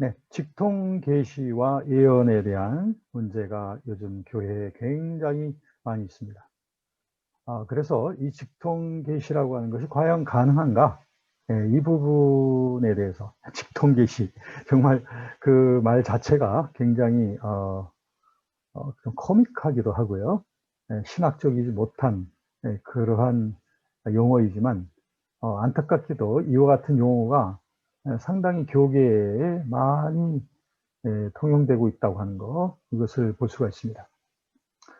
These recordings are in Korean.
네, 직통 계시와 예언에 대한 문제가 요즘 교회에 굉장히 많이 있습니다. 그래서 이 직통 계시라고 하는 것이 과연 가능한가? 예, 이 부분에 대해서 직통 계시 정말 그 말 자체가 굉장히 좀 코믹하기도 하고요. 예, 신학적이지 못한 그러한 용어이지만 안타깝게도 이와 같은 용어가 상당히 교계에 많이 통용되고 있다고 하는 거, 이것을 볼 수가 있습니다.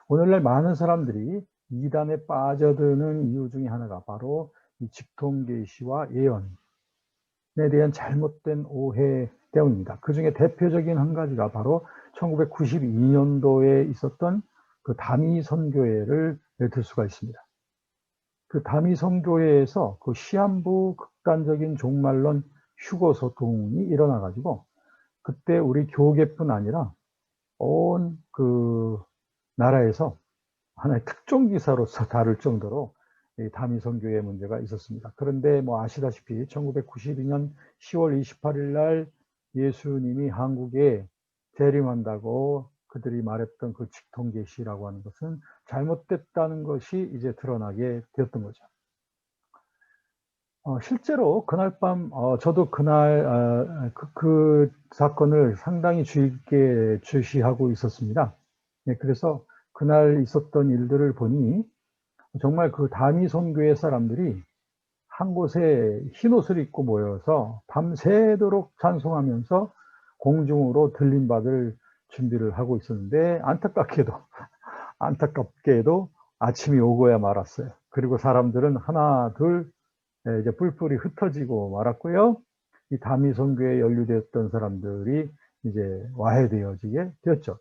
오늘날 많은 사람들이 이단에 빠져드는 이유 중에 하나가 바로 이 직통계시와 예언에 대한 잘못된 오해 때문입니다. 그 중에 대표적인 한 가지가 바로 1992년도에 있었던 그 다미 선교회를 들 수가 있습니다. 그 다미 선교회에서 그 시한부 극단적인 종말론 휴거 소동이 일어나 가지고, 그때 우리 교계뿐 아니라 온 그 나라에서 하나의 특종 기사로서 다룰 정도로 이 다미 선교의 문제가 있었습니다. 그런데 뭐 아시다시피 1992년 10월 28일 날 예수님이 한국에 재림한다고 그들이 말했던 그 직통 계시라고 하는 것은 잘못됐다는 것이 이제 드러나게 되었던 거죠. 실제로 그날 밤 저도 그날 그 사건을 상당히 주의 깊게 주시하고 있었습니다. 예, 그래서 그날 있었던 일들을 보니 정말 그 다미 선교회 사람들이 한 곳에 흰옷을 입고 모여서 밤새도록 찬송하면서 공중으로 들림받을 준비를 하고 있었는데, 안타깝게도 아침이 오고야 말았어요. 그리고 사람들은 하나 둘 이제 뿔뿔이 흩어지고 말았고요. 이 다미 선교에 연루되었던 사람들이 이제 와해되어지게 되었죠.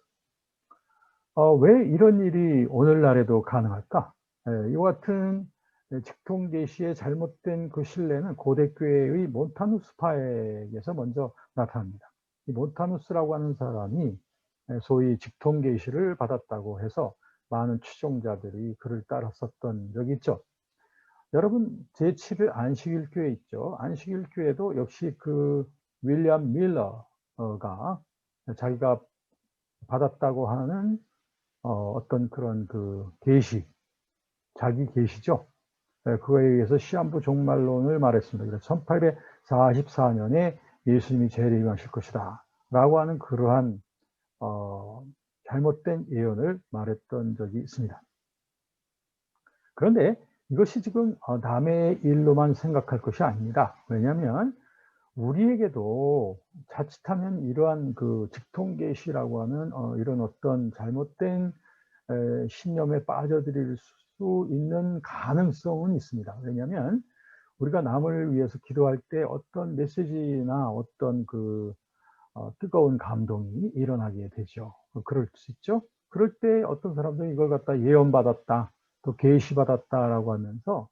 왜 이런 일이 오늘날에도 가능할까? 이와 같은 직통 계시의 잘못된 그 신뢰는 고대 교회의 몬타누스파에게서 먼저 나타납니다. 이 몬타누스라고 하는 사람이 소위 직통 계시를 받았다고 해서 많은 추종자들이 그를 따랐었던 적이 있죠. 여러분, 제7일 안식일 교회 있죠. 안식일 교회도 역시 그 윌리엄 밀러가 자기가 받았다고 하는 어떤 그런 그 계시, 자기 계시죠. 그거에 의해서 시한부 종말론을 말했습니다. 그래서 1844년에 예수님이 재림하실 것이다 라고 하는 그러한 잘못된 예언을 말했던 적이 있습니다. 그런데 이것이 지금 남의 일로만 생각할 것이 아닙니다. 왜냐하면 우리에게도 자칫하면 이러한 그 직통계시라고 하는 이런 어떤 잘못된 신념에 빠져들일 수 있는 가능성은 있습니다. 왜냐하면 우리가 남을 위해서 기도할 때 어떤 메시지나 어떤 그 뜨거운 감동이 일어나게 되죠. 그럴 수 있죠. 그럴 때 어떤 사람들은 이걸 갖다 예언받았다, 또 계시받았다라고 하면서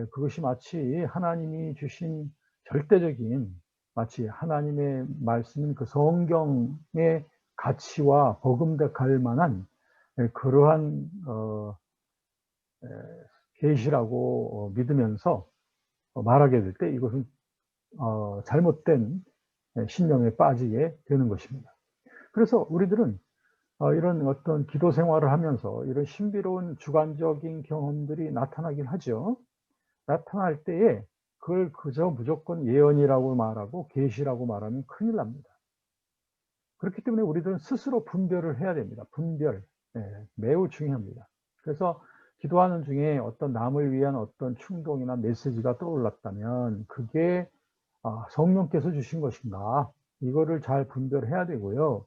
그것이 마치 하나님이 주신 절대적인, 마치 하나님의 말씀인 그 성경의 가치와 버금갈 만한 그러한 계시라고 믿으면서 말하게 될 때 이것은 잘못된 신념에 빠지게 되는 것입니다. 그래서 우리들은 이런 어떤 기도 생활을 하면서 이런 신비로운 주관적인 경험들이 나타나긴 하죠. 나타날 때에 그걸 그저 무조건 예언이라고 말하고 계시라고 말하면 큰일 납니다. 그렇기 때문에 우리들은 스스로 분별을 해야 됩니다. 분별. 매우 중요합니다. 그래서 기도하는 중에 어떤 남을 위한 어떤 충동이나 메시지가 떠올랐다면 그게 성령께서 주신 것인가, 이거를 잘 분별해야 되고요.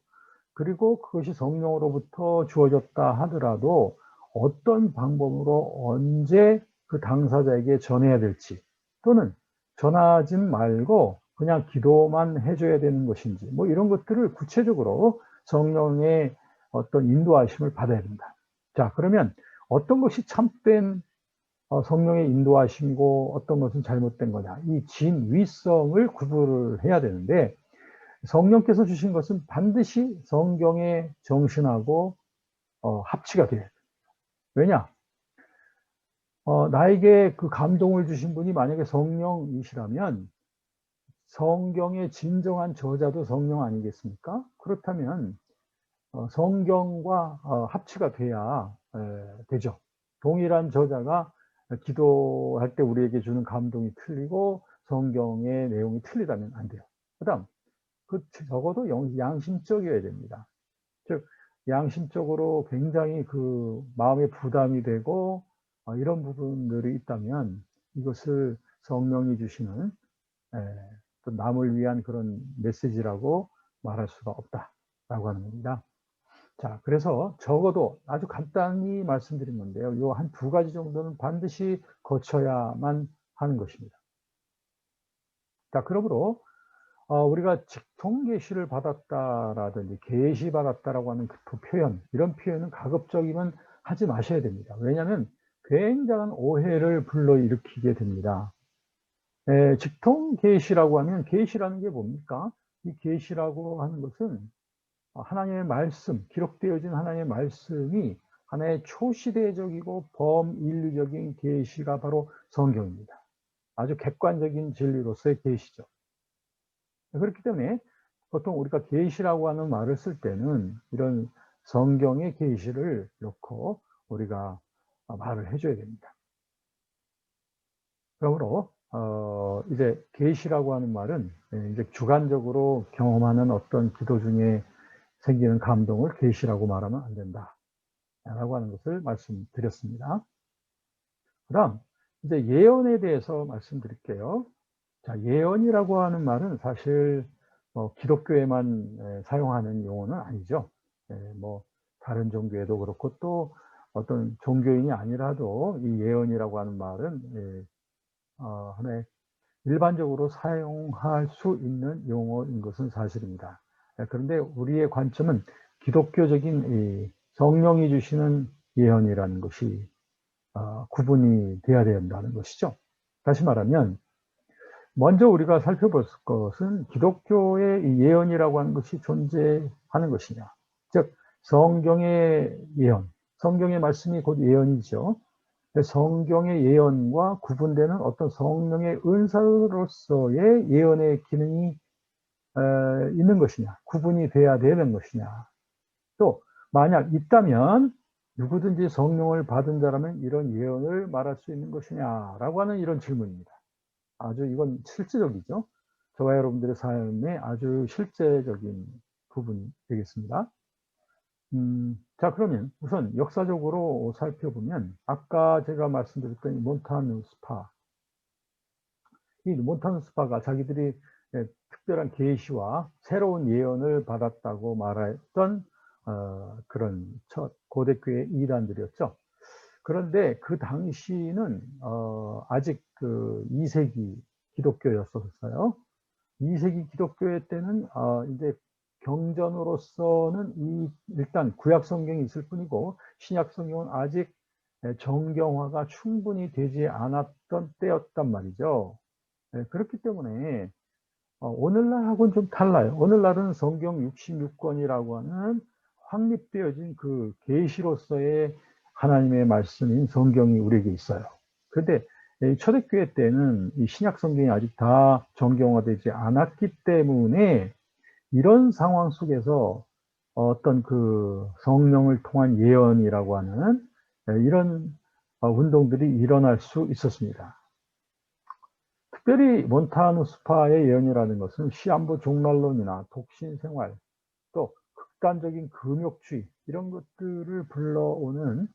그리고 그것이 성령으로부터 주어졌다 하더라도 어떤 방법으로 언제 그 당사자에게 전해야 될지, 또는 전하지 말고 그냥 기도만 해 줘야 되는 것인지, 뭐 이런 것들을 구체적으로 성령의 어떤 인도하심을 받아야 된다. 자, 그러면 어떤 것이 참된 성령의 인도하심이고 어떤 것은 잘못된 거냐, 이 진위성을 구분을 해야 되는데, 성령께서 주신 것은 반드시 성경의 정신하고 합치가 돼야 돼요. 왜냐? 나에게 그 감동을 주신 분이 만약에 성령이시라면 성경의 진정한 저자도 성령 아니겠습니까? 그렇다면 성경과 합치가 돼야 되죠. 동일한 저자가 기도할 때 우리에게 주는 감동이 틀리고 성경의 내용이 틀리다면 안 돼요. 그다음 적어도 양심적이어야 됩니다. 즉 양심적으로 굉장히 그 마음에 부담이 되고 이런 부분들이 있다면 이것을 성령이 주시는 또 남을 위한 그런 메시지라고 말할 수가 없다라고 하는 겁니다. 자, 그래서 적어도 아주 간단히 말씀드린 건데요. 요 한 2가지 정도는 반드시 거쳐야만 하는 것입니다. 자, 그러므로 우리가 직통 계시를 받았다라든지 계시 받았다라고 하는 그 표현, 이런 표현은 가급적이면 하지 마셔야 됩니다. 왜냐하면 굉장한 오해를 불러일으키게 됩니다. 직통 계시라고 하면 계시라는 게 뭡니까? 이 계시라고 하는 것은 하나님의 말씀, 기록되어진 하나님의 말씀이 하나의 초시대적이고 범인류적인 계시가 바로 성경입니다. 아주 객관적인 진리로서의 계시죠. 그렇기 때문에 보통 우리가 계시라고 하는 말을 쓸 때는 이런 성경의 계시를 놓고 우리가 말을 해줘야 됩니다. 그러므로 이제 계시라고 하는 말은 이제 주관적으로 경험하는 어떤 기도 중에 생기는 감동을 계시라고 말하면 안 된다라고 하는 것을 말씀드렸습니다. 그다음 이제 예언에 대해서 말씀드릴게요. 자, 예언이라고 하는 말은 사실 기독교에만 사용하는 용어는 아니죠. 뭐 다른 종교에도 그렇고 또 어떤 종교인이 아니라도 이 예언이라고 하는 말은 하나의 일반적으로 사용할 수 있는 용어인 것은 사실입니다. 그런데 우리의 관점은 기독교적인 이 성령이 주시는 예언이라는 것이 구분이 돼야 된다는 것이죠. 다시 말하면 먼저 우리가 살펴볼 것은 기독교의 이 예언이라고 하는 것이 존재하는 것이냐. 즉 성경의 예언, 성경의 말씀이 곧 예언이죠. 성경의 예언과 구분되는 어떤 성령의 은사로서의 예언의 기능이 있는 것이냐, 구분이 돼야 되는 것이냐. 또 만약 있다면 누구든지 성령을 받은 자라면 이런 예언을 말할 수 있는 것이냐라고 하는 이런 질문입니다. 아주 이건 실제적이죠. 저와 여러분들의 삶에 아주 실제적인 부분이 되겠습니다. 자, 그러면 우선 역사적으로 살펴보면 아까 제가 말씀드렸던 이 몬타누 스파, 이 몬타누 스파가 자기들이 특별한 계시와 새로운 예언을 받았다고 말했던 그런 첫 고대교회 이단들이었죠. 그런데 그 당시는 아직 그 2세기 기독교였었어요. 2세기 기독교회 때는 이제 경전으로서는 일단 구약 성경이 있을 뿐이고 신약 성경은 아직 정경화가 충분히 되지 않았던 때였단 말이죠. 그렇기 때문에 오늘날하고는 좀 달라요. 오늘날은 성경 66권이라고 하는 확립되어진 그 계시로서의 하나님의 말씀인 성경이 우리에게 있어요. 그런데 초대교회 때는 이 신약 성경이 아직 다 정경화되지 않았기 때문에 이런 상황 속에서 어떤 그 성령을 통한 예언이라고 하는 이런 운동들이 일어날 수 있었습니다. 특별히 몬타누 스파의 예언이라는 것은 시한부 종말론이나 독신 생활, 또 극단적인 금욕주의 이런 것들을 불러오는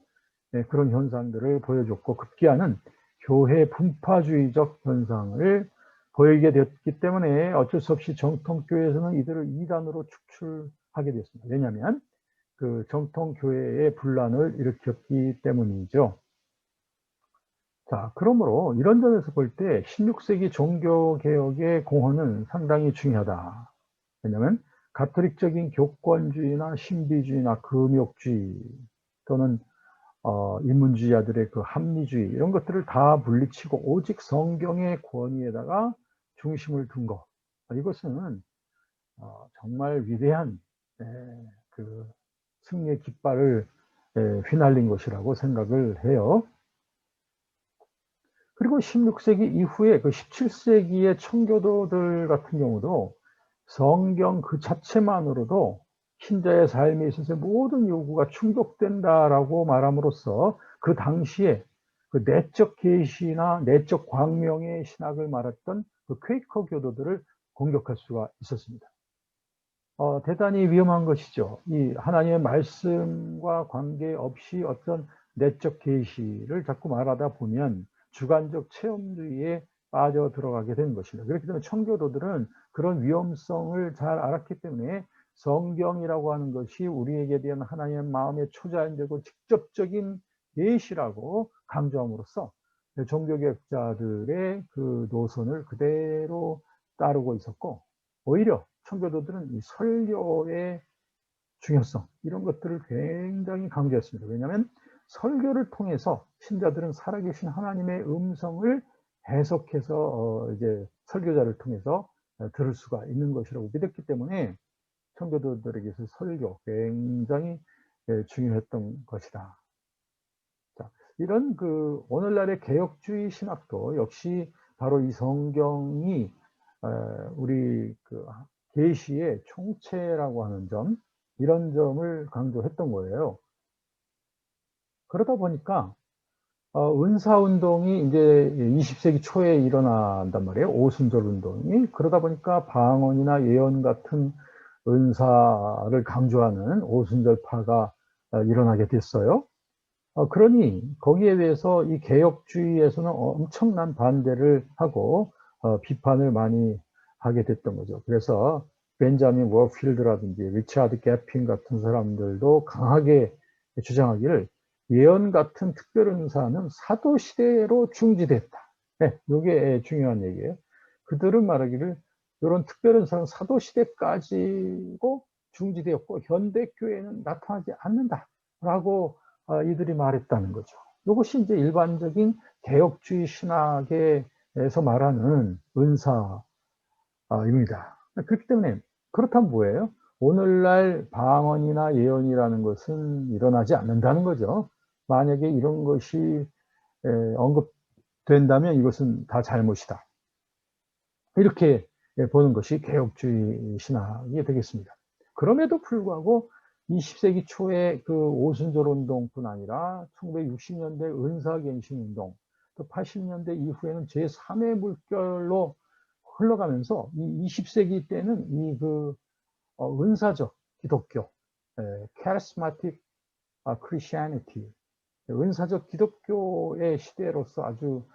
그런 현상들을 보여줬고 급기야는 교회 분파주의적 현상을 보이게 됐기 때문에 어쩔 수 없이 정통교회에서는 이들을 이단으로 축출하게 됐습니다. 왜냐하면 그 정통교회의 분란을 일으켰기 때문이죠. 자, 그러므로 이런 점에서 볼 때 16세기 종교개혁의 공헌은 상당히 중요하다. 왜냐하면 가톨릭적인 교권주의나 신비주의나 금욕주의 또는 인문주의자들의 그 합리주의 이런 것들을 다 물리치고 오직 성경의 권위에다가 중심을 둔 것. 이것은 정말 위대한 그 승리의 깃발을 휘날린 것이라고 생각을 해요. 그리고 16세기 이후에 그 17세기의 청교도들 같은 경우도 성경 그 자체만으로도 신자의 삶에 있어서의 모든 요구가 충족된다라고 말함으로써 그 당시에 그 내적 계시나 내적 광명의 신학을 말했던 그 퀘이커 교도들을 공격할 수가 있었습니다. 대단히 위험한 것이죠. 이 하나님의 말씀과 관계없이 어떤 내적 계시를 자꾸 말하다 보면 주관적 체험주의에 빠져 들어가게 되는 것입니다. 그렇기 때문에 청교도들은 그런 위험성을 잘 알았기 때문에 성경이라고 하는 것이 우리에게 대한 하나님의 마음의 초자연되고 직접적인 계시라고 강조함으로써 종교개혁자들의 그 노선을 그대로 따르고 있었고, 오히려 청교도들은 이 설교의 중요성 이런 것들을 굉장히 강조했습니다. 왜냐하면 설교를 통해서 신자들은 살아계신 하나님의 음성을 해석해서 이제 설교자를 통해서 들을 수가 있는 것이라고 믿었기 때문에 청교도들에게서 설교 굉장히 중요했던 것이다. 자, 이런 그 오늘날의 개혁주의 신학도 역시 바로 이 성경이 우리 그 계시의 총체라고 하는 점, 이런 점을 강조했던 거예요. 그러다 보니까 은사 운동이 이제 20세기 초에 일어난단 말이에요. 오순절 운동이. 그러다 보니까 방언이나 예언 같은 은사를 강조하는 오순절파가 일어나게 됐어요. 그러니 거기에 대해서 이 개혁주의에서는 엄청난 반대를 하고 비판을 많이 하게 됐던 거죠. 그래서 벤자민 워필드라든지 리차드 게핀 같은 사람들도 강하게 주장하기를 예언 같은 특별 은사는 사도 시대로 중지됐다. 네, 이게 중요한 얘기예요. 그들은 말하기를 이런 특별 은사는 사도 시대까지고 중지되었고 현대 교회는 나타나지 않는다라고 이들이 말했다는 거죠. 이것이 이제 일반적인 개혁주의 신학에서 말하는 은사입니다. 그렇기 때문에 그렇다면 뭐예요? 오늘날 방언이나 예언이라는 것은 일어나지 않는다는 거죠. 만약에 이런 것이 언급된다면 이것은 다 잘못이다. 이렇게 보는 것이 개혁주의 신학이 되겠습니다. 그럼에도 불구하고 20세기 초에 그 오순절 운동뿐 아니라 1960년대 은사갱신 운동, 또 80년대 이후에는 제3의 물결로 흘러가면서 이 20세기 때는 이 그 은사적 기독교, charismatic Christianity, 은사적 기독교의 시대로서 아주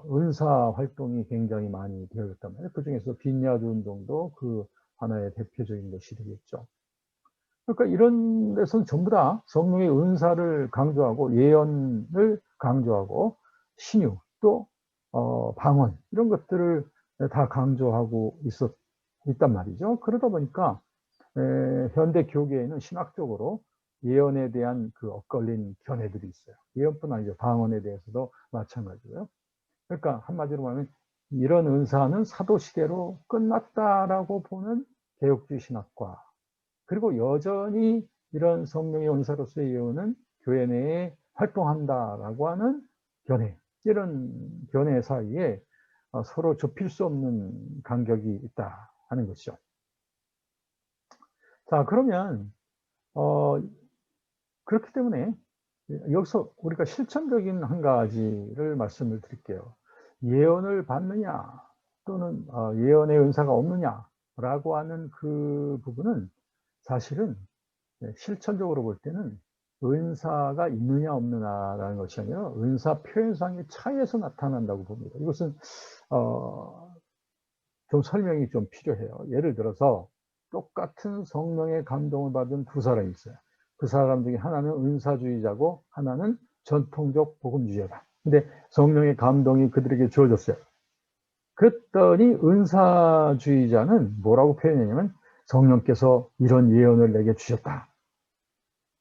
은사 활동이 굉장히 많이 되어졌단 말이에요. 그 중에서 빈야드 운동도 그 하나의 대표적인 것이 되겠죠. 그러니까 이런 데서는 전부 다 성령의 은사를 강조하고 예언을 강조하고 신유 또 방언 이런 것들을 다 강조하고 있단 말이죠. 그러다 보니까 현대 교계에는 신학적으로 예언에 대한 그 엇갈린 견해들이 있어요. 예언뿐 아니죠. 방언에 대해서도 마찬가지고요. 그러니까 한마디로 말하면 이런 은사는 사도 시대로 끝났다라고 보는 개혁주의 신학과, 그리고 여전히 이런 성령의 은사로서의 예언은 교회 내에 활동한다라고 하는 견해, 이런 견해 사이에 서로 좁힐 수 없는 간격이 있다 하는 것이죠. 자, 그러면 그렇기 때문에 여기서 우리가 실천적인 한 가지를 말씀을 드릴게요. 예언을 받느냐 또는 예언의 은사가 없느냐라고 하는 그 부분은 사실은 실천적으로 볼 때는 은사가 있느냐 없느냐라는 것이 아니라 은사 표현상의 차이에서 나타난다고 봅니다. 이것은 좀 설명이 좀 필요해요. 예를 들어서 똑같은 성령의 감동을 받은 두 사람이 있어요. 그 사람 중에 하나는 은사주의자고 하나는 전통적 복음주의자다. 근데 성령의 감동이 그들에게 주어졌어요. 그랬더니 은사주의자는 뭐라고 표현했냐면 성령께서 이런 예언을 내게 주셨다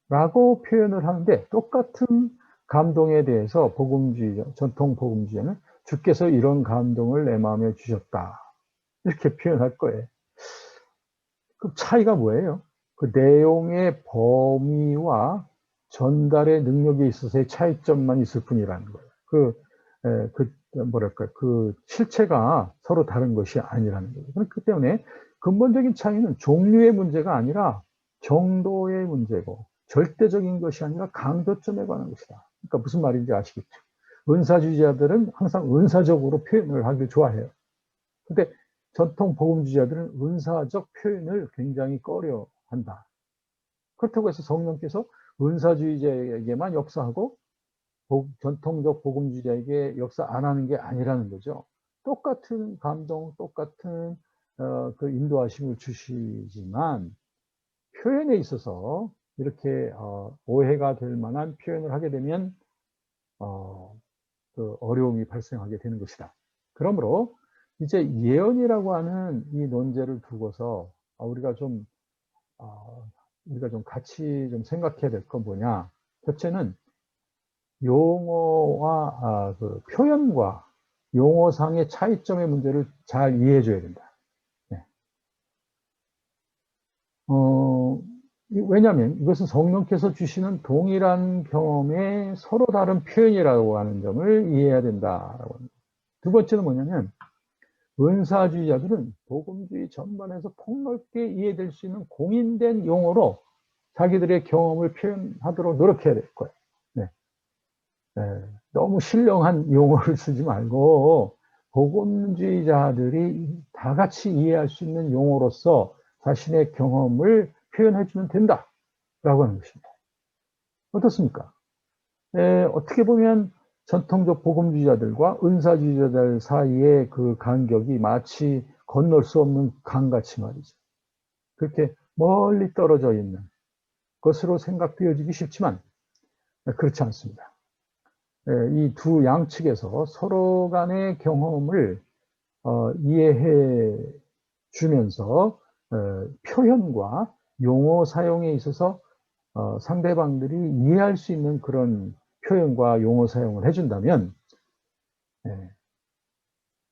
라고 표현을 하는데, 똑같은 감동에 대해서 복음주의자, 전통 복음주의자는 주께서 이런 감동을 내 마음에 주셨다 이렇게 표현할 거예요. 그 차이가 뭐예요? 그 내용의 범위와 전달의 능력에 있어서의 차이점만 있을 뿐이라는 거예요. 그 뭐랄까, 그 실체가 서로 다른 것이 아니라는 거죠. 그렇기 때문에 근본적인 차이는 종류의 문제가 아니라 정도의 문제고, 절대적인 것이 아니라 강조점에 관한 것이다. 그러니까 무슨 말인지 아시겠죠? 은사주의자들은 항상 은사적으로 표현을 하길 좋아해요. 근데 전통 복음주의자들은 은사적 표현을 굉장히 꺼려한다. 그렇다고 해서 성령께서 은사주의자에게만 역사하고 전통적 복음주의자에게 역사 안 하는 게 아니라는 거죠. 똑같은 감동, 똑같은 그 인도하심을 주시지만 표현에 있어서 이렇게 오해가 될 만한 표현을 하게 되면 그 어려움이 발생하게 되는 것이다. 그러므로 이제 예언이라고 하는 이 논제를 두고서 우리가 좀 같이 좀 생각해야 될 건 뭐냐. 첫째는 용어와 그 표현과 용어상의 차이점의 문제를 잘 이해해 줘야 된다. 네. 왜냐하면 이것은 성령께서 주시는 동일한 경험의 서로 다른 표현이라고 하는 점을 이해해야 된다라고 합니다. 두 번째는 뭐냐면 은사주의자들은 복음주의 전반에서 폭넓게 이해될 수 있는 공인된 용어로 자기들의 경험을 표현하도록 노력해야 될 거예요. 네. 네. 너무 신령한 용어를 쓰지 말고 복음주의자들이 다 같이 이해할 수 있는 용어로서 자신의 경험을 표현해주면 된다라고 하는 것입니다. 어떻습니까? 어떻게 보면 전통적 복음주의자들과 은사주의자들 사이의 그 간격이 마치 건널 수 없는 강같이 말이죠. 그렇게 멀리 떨어져 있는 것으로 생각되어지기 쉽지만 그렇지 않습니다. 이 두 양측에서 서로 간의 경험을 이해해 주면서 표현과 용어 사용에 있어서 상대방들이 이해할 수 있는 그런 표현과 용어 사용을 해준다면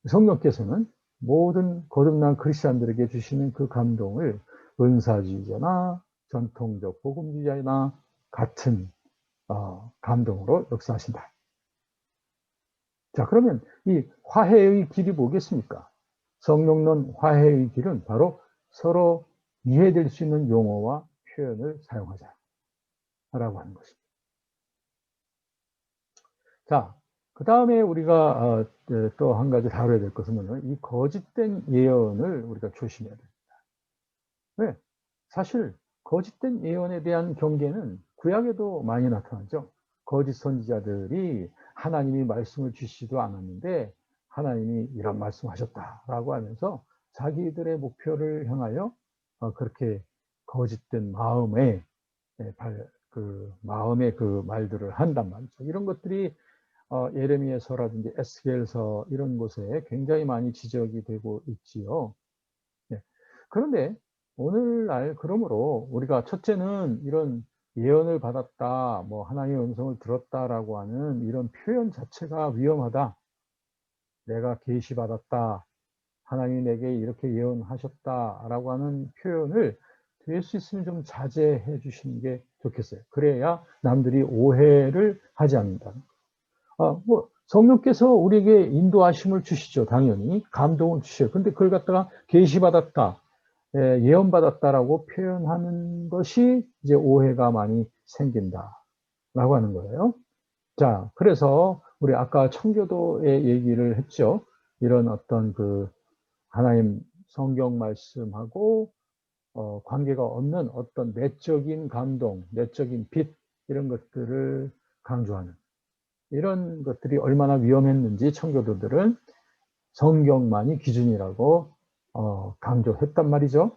성령께서는 모든 거듭난 크리스찬들에게 주시는 그 감동을 은사주의자나 전통적 복음주의자나 같은 감동으로 역사하신다. 자, 그러면 이 화해의 길이 뭐겠습니까? 성령론 화해의 길은 바로 서로 이해될 수 있는 용어와 표현을 사용하자라고 하는 것입니다. 자, 그 다음에 우리가 또 한 가지 다뤄야 될 것은 뭐냐면 이 거짓된 예언을 우리가 조심해야 됩니다. 왜? 사실 거짓된 예언에 대한 경계는 구약에도 많이 나타나죠. 거짓 선지자들이 하나님이 말씀을 주시지도 않았는데 하나님이 이런 말씀하셨다라고 하면서 자기들의 목표를 향하여 그렇게 거짓된 마음의 마음의 그 말들을 한단 말이죠. 이런 것들이 예레미야서라든지 에스겔서 이런 곳에 굉장히 많이 지적이 되고 있지요. 네. 그런데 오늘날 그러므로 우리가 첫째는 이런 예언을 받았다, 뭐 하나님의 음성을 들었다라고 하는 이런 표현 자체가 위험하다. 내가 계시받았다. 하나님이 내게 이렇게 예언하셨다라고 하는 표현을 될 수 있으면 좀 자제해 주시는 게 좋겠어요. 그래야 남들이 오해를 하지 않는다. 뭐 성령께서 우리에게 인도하심을 주시죠. 당연히 감동을 주셔요. 근데 그걸 갖다가 계시받았다, 예언받았다라고 표현하는 것이 이제 오해가 많이 생긴다라고 하는 거예요. 자, 그래서 우리 아까 청교도의 얘기를 했죠. 이런 어떤 그 하나님 성경 말씀하고 관계가 없는 어떤 내적인 감동, 내적인 빛 이런 것들을 강조하는 이런 것들이 얼마나 위험했는지 청교도들은 성경만이 기준이라고 강조했단 말이죠.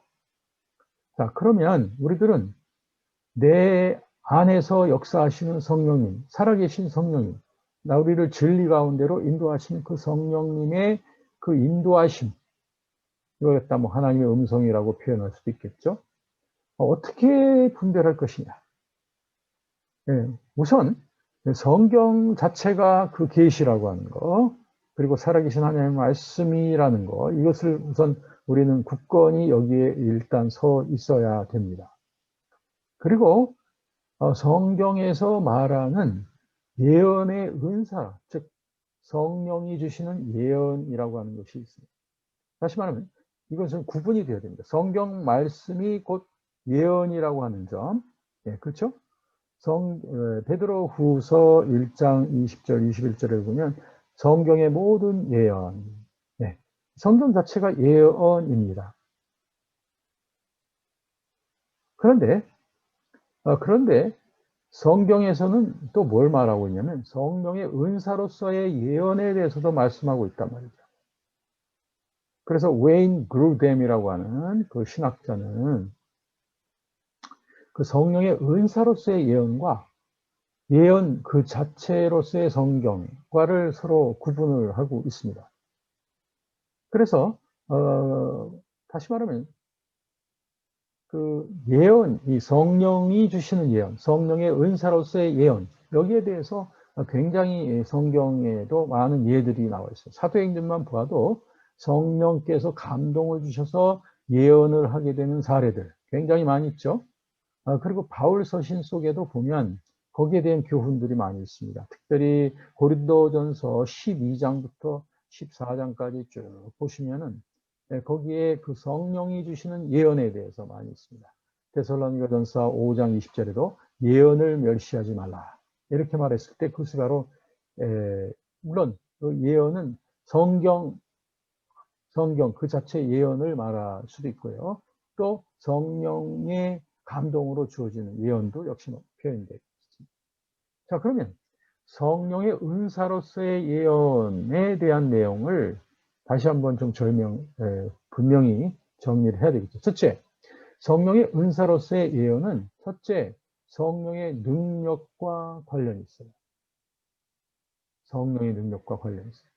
자, 그러면 우리들은 내 안에서 역사하시는 성령님, 살아계신 성령님, 우리를 진리 가운데로 인도하시는 그 성령님의 그 인도하심, 이걸 갖다 뭐 하나님의 음성이라고 표현할 수도 있겠죠. 어떻게 분별할 것이냐. 우선 성경 자체가 그 계시라고 하는 거, 그리고 살아계신 하나님의 말씀이라는 거, 이것을 우선 우리는 굳건히 여기에 일단 서 있어야 됩니다. 그리고 성경에서 말하는 예언의 은사, 즉 성령이 주시는 예언이라고 하는 것이 있습니다. 다시 말하면 이것은 구분이 되어야 됩니다. 성경 말씀이 곧 예언이라고 하는 점. 예, 그렇죠? 베드로 후서 1장 20절, 21절에 보면 성경의 모든 예언. 예, 성경 자체가 예언입니다. 그런데 성경에서는 또 뭘 말하고 있냐면 성령의 은사로서의 예언에 대해서도 말씀하고 있단 말이죠. 그래서 웨인 그루뎀이라고 하는 그 신학자는 그 성령의 은사로서의 예언과 예언 그 자체로서의 성경과를 서로 구분을 하고 있습니다. 그래서 다시 말하면 그 예언, 이 성령이 주시는 예언, 성령의 은사로서의 예언, 여기에 대해서 굉장히 성경에도 많은 예들이 나와 있어요. 사도행전만 보아도 성령께서 감동을 주셔서 예언을 하게 되는 사례들 굉장히 많이 있죠. 그리고 바울 서신 속에도 보면 거기에 대한 교훈들이 많이 있습니다. 특별히 고린도전서 12장부터 14장까지 쭉 보시면은 거기에 그 성령이 주시는 예언에 대해서 많이 있습니다. 데살로니가전서 5장 20절에도 예언을 멸시하지 말라 이렇게 말했을 때 그것이 바로 물론 그 예언은 성경 그 자체 예언을 말할 수도 있고요. 또 성령의 감동으로 주어지는 예언도 역시 표현되어 있습니다. 자, 그러면 성령의 은사로서의 예언에 대한 내용을 다시 한번 좀 분명히 정리를 해야 되겠죠. 첫째, 성령의 은사로서의 예언은 첫째, 성령의 능력과 관련이 있어요. 성령의 능력과 관련이 있어요.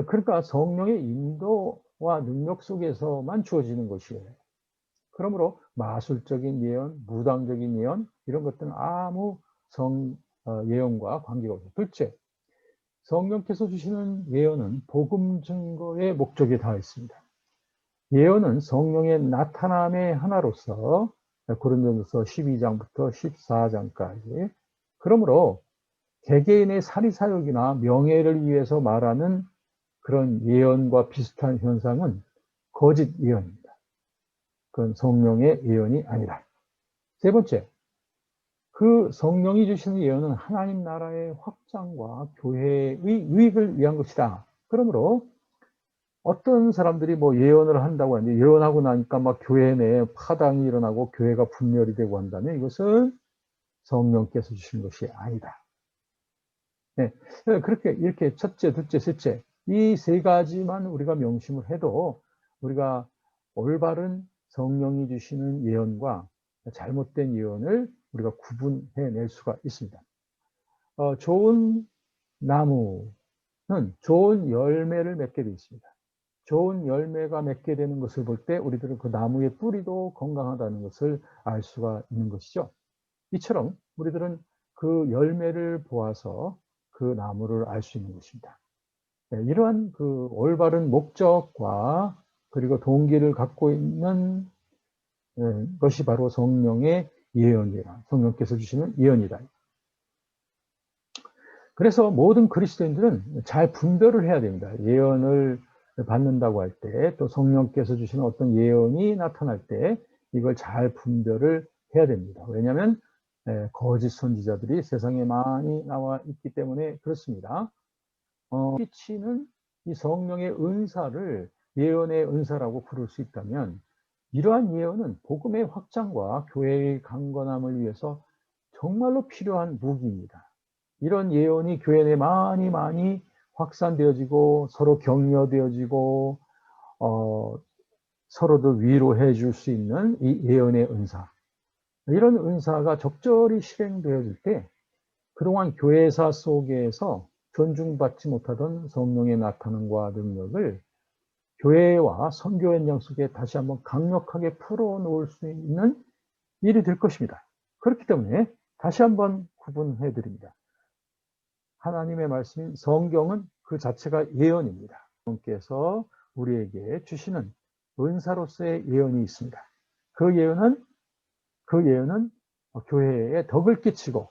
그러니까 성령의 인도와 능력 속에서만 주어지는 것이에요. 그러므로 마술적인 예언, 무당적인 예언 이런 것들은 아무 예언과 관계가 없어요. 둘째, 성령께서 주시는 예언은 복음 증거의 목적이 다 있습니다. 예언은 성령의 나타남의 하나로서 고린도전서 12장부터 14장까지 그러므로 개개인의 사리사욕이나 명예를 위해서 말하는 그런 예언과 비슷한 현상은 거짓 예언입니다. 그건 성령의 예언이 아니다. 세 번째, 그 성령이 주시는 예언은 하나님 나라의 확장과 교회의 유익을 위한 것이다. 그러므로 어떤 사람들이 뭐 예언을 한다고 하는데 예언하고 나니까 막 교회 내에 파당이 일어나고 교회가 분열이 되고 한다면 이것은 성령께서 주신 것이 아니다. 네, 그렇게 이렇게 첫째, 둘째, 셋째 이 세 가지만 우리가 명심을 해도 우리가 올바른 성령이 주시는 예언과 잘못된 예언을 우리가 구분해낼 수가 있습니다. 좋은 나무는 좋은 열매를 맺게 되어 있습니다. 좋은 열매가 맺게 되는 것을 볼 때 우리들은 그 나무의 뿌리도 건강하다는 것을 알 수가 있는 것이죠. 이처럼 우리들은 그 열매를 보아서 그 나무를 알 수 있는 것입니다. 이러한 그 올바른 목적과 그리고 동기를 갖고 있는 것이 바로 성령의 예언이라, 성령께서 주시는 예언이다. 그래서 모든 그리스도인들은 잘 분별을 해야 됩니다. 예언을 받는다고 할 때, 또 성령께서 주시는 어떤 예언이 나타날 때 이걸 잘 분별을 해야 됩니다. 왜냐하면 거짓 선지자들이 세상에 많이 나와 있기 때문에 그렇습니다. 피치는 이 성령의 은사를 예언의 은사라고 부를 수 있다면 이러한 예언은 복음의 확장과 교회의 강건함을 위해서 정말로 필요한 무기입니다. 이런 예언이 교회 내에 많이 확산되어지고 서로 격려되어지고 서로도 위로해 줄 수 있는 이 예언의 은사, 이런 은사가 적절히 실행되어질 때 그동안 교회사 속에서 존중받지 못하던 성령의 나타남과 능력을 교회와 선교 현장 속에 다시 한번 강력하게 풀어놓을 수 있는 일이 될 것입니다. 그렇기 때문에 다시 한번 구분해 드립니다. 하나님의 말씀인 성경은 그 자체가 예언입니다. 하나님께서 우리에게 주시는 은사로서의 예언이 있습니다. 그 예언은 교회에 덕을 끼치고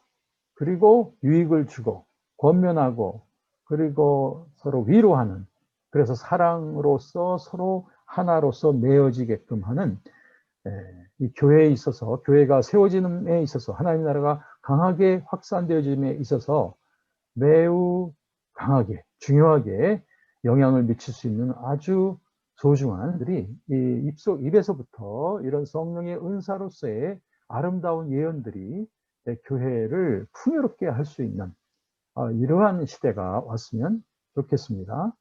그리고 유익을 주고 권면하고 그리고 서로 위로하는, 그래서 사랑으로서 서로 하나로서 맺어지게끔 하는 이 교회에 있어서, 교회가 세워지는 데 있어서, 하나님의 나라가 강하게 확산되어짐에 있어서 매우 강하게, 중요하게 영향을 미칠 수 있는 아주 소중한 들이 이 입에서부터 이런 성령의 은사로서의 아름다운 예언들이 교회를 풍요롭게 할 수 있는 이러한 시대가 왔으면 좋겠습니다.